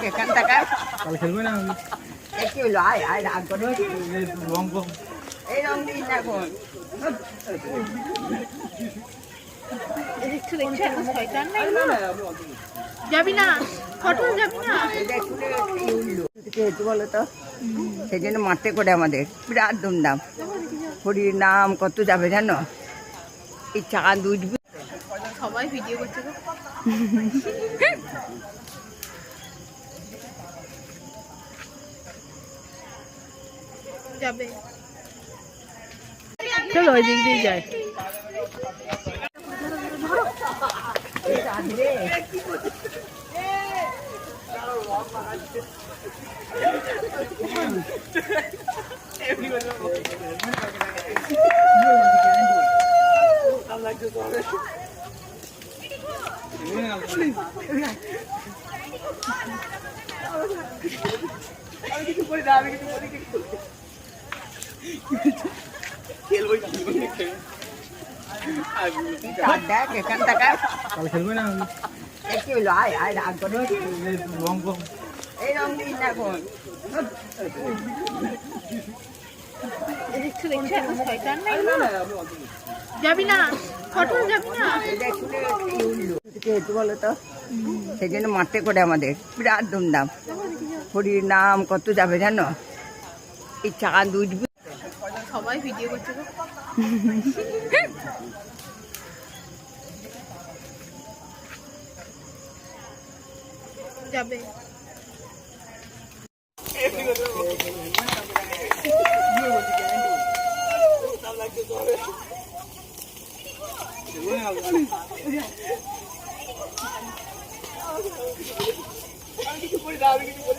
এখান থেকে খেলবে না কি হলো আয় আয় রাগ করে রং এই রং দিন এখন যাবি না ফটো যাবি না বলো তো সেই জন্য মাঠে করে আমাদের বিরাট ধুমধাম হরির নাম কত যাবে জানো এই চাঁদ উঠবে সবাই ভিডিও করছে তো যাবে চলো ওই দিক দিয়ে যায় এখান থেকে খেলবে না কি হলো আয় আয় রাগ করে রং এই রং দিন এখন যাবি না ফটো যাবি না বলো তো সেই জন্য মাঠে করে আমাদের বিরাট ধুমধাম হরির নাম কত যাবে জানো এই চাঁদ উঠবে সবাই ভিডিও করছে তো যাবে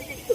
কিছু